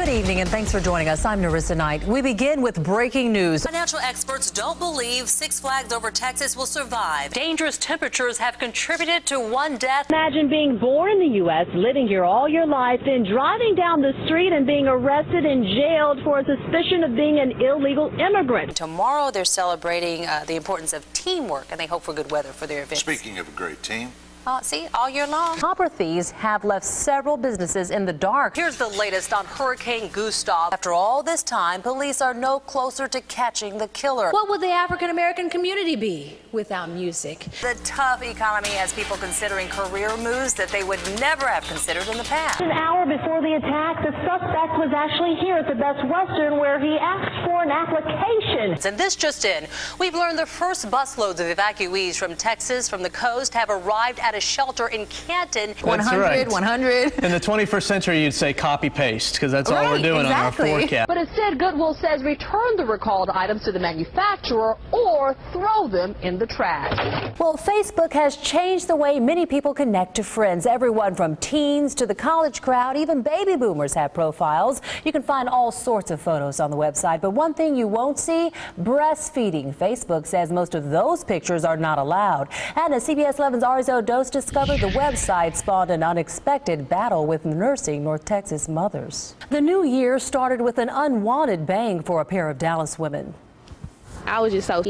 Good evening and thanks for joining us. I'm Narissa Knight. We begin with breaking news. Financial experts don't believe Six Flags over Texas will survive. Dangerous temperatures have contributed to one death. Imagine being born in the U.S., living here all your life, then driving down the street and being arrested and jailed for a suspicion of being an illegal immigrant. Tomorrow they're celebrating the importance of teamwork, and they hope for good weather for their event. Speaking of a great team. See, all year long. Copper thieves have left several businesses in the dark. Here's the latest on Hurricane Gustav. After all this time, police are no closer to catching the killer. What would the African-American community be without music? The tough economy has people considering career moves that they would never have considered in the past. An hour before the attack, the suspect was actually here at the Best Western where he asked for an application. And this just in, we've learned the first busloads of evacuees from Texas, from the coast, have arrived at a shelter in Canton. 100, 100. In the 21st century, you'd say copy-paste, because that's all we're doing exactly. on our forecast. But instead, Goodwill says return the recalled items to the manufacturer or throw them in the trash. Well, Facebook has changed the way many people connect to friends. Everyone from teens to the college crowd, even baby boomers have profiles. You can find all sorts of photos on the website, but one thing you won't see, breastfeeding. Facebook says most of those pictures are not allowed. And as CBS 11's Arizo Dos discovered, the website spawned an unexpected battle with nursing North Texas mothers. The new year started with an unwanted bang for a pair of Dallas women. I was just so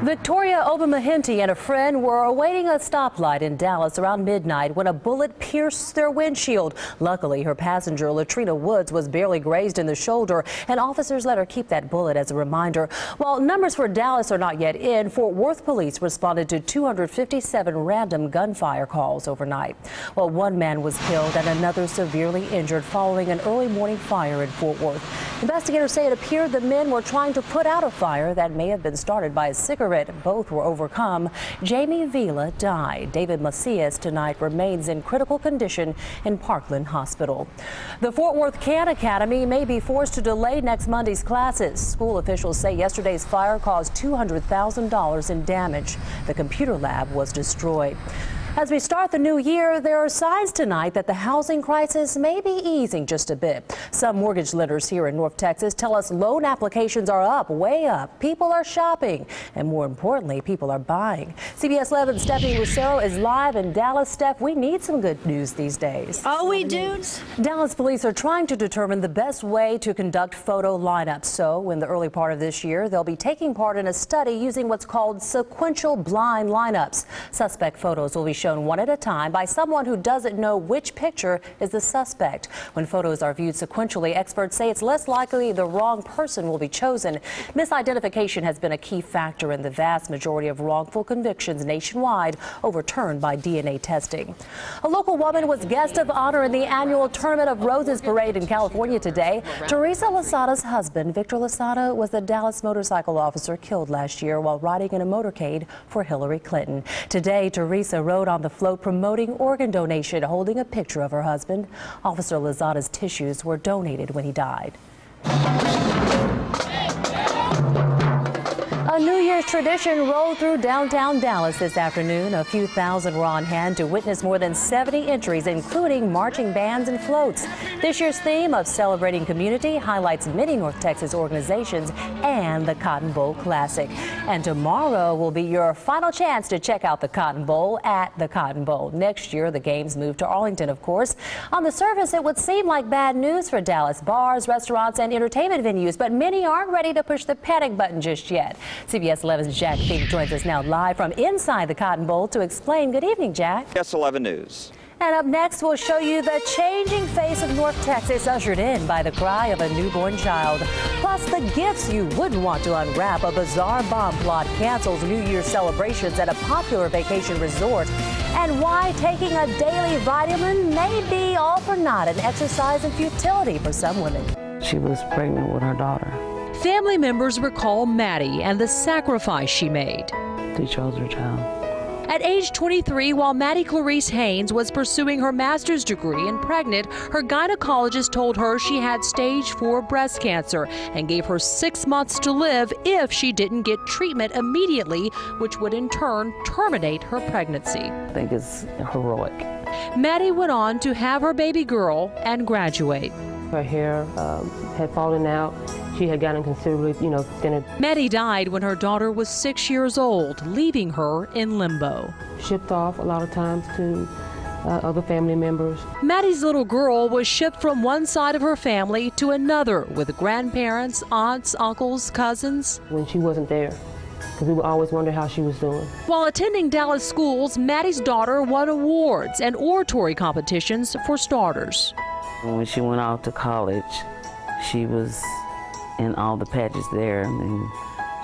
Victoria Obamahinti and a friend were awaiting a stoplight in Dallas around midnight when a bullet pierced their windshield. Luckily, her passenger, Latrina Woods, was barely grazed in the shoulder, and officers let her keep that bullet as a reminder. While numbers for Dallas are not yet in, Fort Worth police responded to 257 random gunfire calls overnight. Well, one man was killed and another severely injured following an early morning fire in Fort Worth. Investigators say it appeared the men were trying to put out a fire that may have been started by a cigarette. Both were overcome. Jamie Vila died. David Macias tonight remains in critical condition in Parkland Hospital. The Fort Worth Khan Academy may be forced to delay next Monday's classes. School officials say yesterday's fire caused $200,000 in damage. The computer lab was destroyed. As we start the new year, there are signs tonight that the housing crisis may be easing just a bit. Some mortgage lenders here in North Texas tell us loan applications are up, way up. People are shopping, and more importantly, people are buying. CBS 11's Stephanie Lucero is live in Dallas. Steph, we need some good news these days. Oh, we do. Dallas police are trying to determine the best way to conduct photo lineups. So, in the early part of this year, they'll be taking part in a study using what's called sequential blind lineups. Suspect photos will be shown one at a time by someone who doesn't know which picture is the suspect. When photos are viewed sequentially, experts say it's less likely the wrong person will be chosen. Misidentification has been a key factor in the vast majority of wrongful convictions nationwide overturned by DNA testing. A local woman was guest of honor in the annual Tournament of Roses parade in California today. Teresa Losada's husband, Victor Losada, was the Dallas motorcycle officer killed last year while riding in a motorcade for Hillary Clinton. Today, Teresa rode on the float promoting organ donation, holding a picture of her husband. Officer Lozada's tissues were donated when he died. A New Year's tradition rolled through downtown Dallas this afternoon. A few thousand were on hand to witness more than 70 entries, including marching bands and floats. This year's theme of celebrating community highlights many North Texas organizations and the Cotton Bowl Classic. And tomorrow will be your final chance to check out the Cotton Bowl at the Cotton Bowl. Next year, the games move to Arlington, of course. On the surface, it would seem like bad news for Dallas bars, restaurants, and entertainment venues, but many aren't ready to push the panic button just yet. CBS 11's Jack Fink joins us now live from inside the Cotton Bowl to explain. Good evening, Jack. CBS 11 News. And up next, we'll show you the changing face of North Texas, ushered in by the cry of a newborn child. Plus, the gifts you wouldn't want to unwrap. A bizarre bomb plot cancels New Year's celebrations at a popular vacation resort. And why taking a daily vitamin may be all for naught, an exercise in futility for some women. She was pregnant with her daughter. Family members recall Maddie and the sacrifice she made. They chose her child. At age 23, while Maddie Clarice Haynes was pursuing her master's degree and pregnant, her gynecologist told her she had stage 4 breast cancer and gave her 6 months to live if she didn't get treatment immediately, which would in turn terminate her pregnancy. I think it's heroic. Maddie went on to have her baby girl and graduate. Her hair had fallen out. She had gotten considerably, thinner. Maddie died when her daughter was 6 years old, leaving her in limbo. Shipped off a lot of times to other family members. Maddie's little girl was shipped from one side of her family to another with grandparents, aunts, uncles, cousins. When she wasn't there, because we would always wonder how she was doing. While attending Dallas schools, Maddie's daughter won awards and oratory competitions for starters. When she went off to college, she was in all the pageants there, and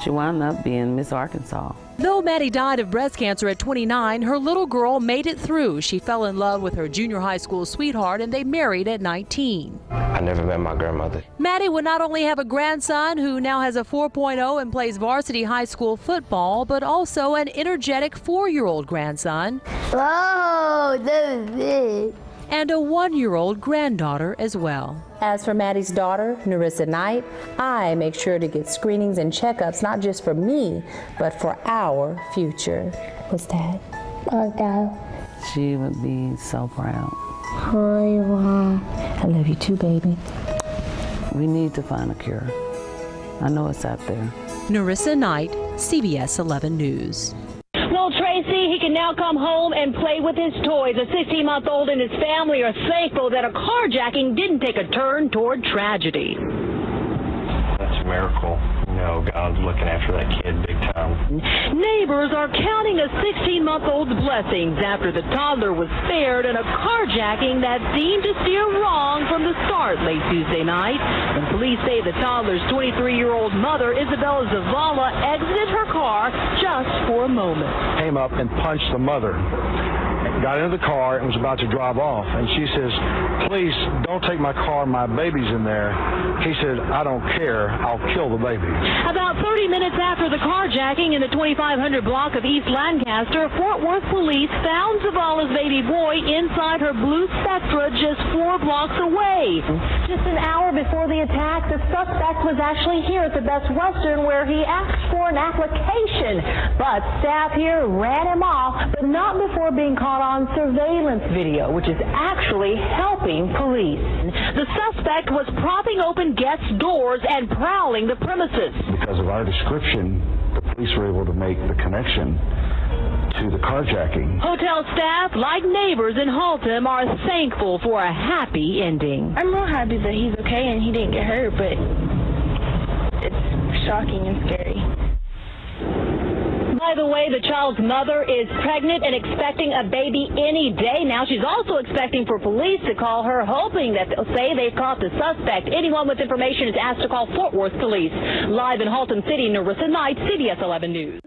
she wound up being Miss Arkansas. Though Maddie died of breast cancer at 29, her little girl made it through. She fell in love with her junior high school sweetheart, and they married at 19. I never met my grandmother. Maddie would not only have a grandson who now has a 4.0 and plays varsity high school football, but also an energetic 4-year-old grandson. Whoa, that was big. And a 1-year-old granddaughter as well. As for Maddie's daughter, Narissa Knight, I make sure to get screenings and checkups, not just for me, but for our future. What's that? She would be so proud. Hi, Mom. I love you too, baby. We need to find a cure. I know it's out there. Narissa Knight, CBS 11 News. Well, Tracy, he can now come home and play with his toys. A 16-month-old and his family are thankful that a carjacking didn't take a turn toward tragedy. That's a miracle. God's looking after that kid big time. Neighbors are counting a 16-month-old's blessings after the toddler was spared in a carjacking that seemed to steer wrong from the start late Tuesday night. And police say the toddler's 23-year-old mother, Isabella Zavala, exited her car just for a moment. Came up and punched the mother. Got into the car and was about to drive off. And she says, "Please don't take my car, my baby's in there." He said, "I don't care, I'll kill the baby." About 30 minutes after the carjacking in the 2500 block of East Lancaster, Fort Worth police found Zavala's baby boy inside her blue Spectra just 4 blocks away. Just an hour before the attack, the suspect was actually here at the Best Western where he asked for an application. But staff here ran him off, but not before being caught on surveillance video, which is actually helping police. The suspect was propping open guests' doors and prowling the premises. Because of our description, the police were able to make the connection to the carjacking. Hotel staff, like neighbors in Haltom, are thankful for a happy ending. I'm real happy that he's okay and he didn't get hurt, but it's shocking and scary. By the way, the child's mother is pregnant and expecting a baby any day now. She's also expecting for police to call her, hoping that they'll say they've caught the suspect. Anyone with information is asked to call Fort Worth Police. Live in Haltom City, Narissa Knight, CBS 11 News.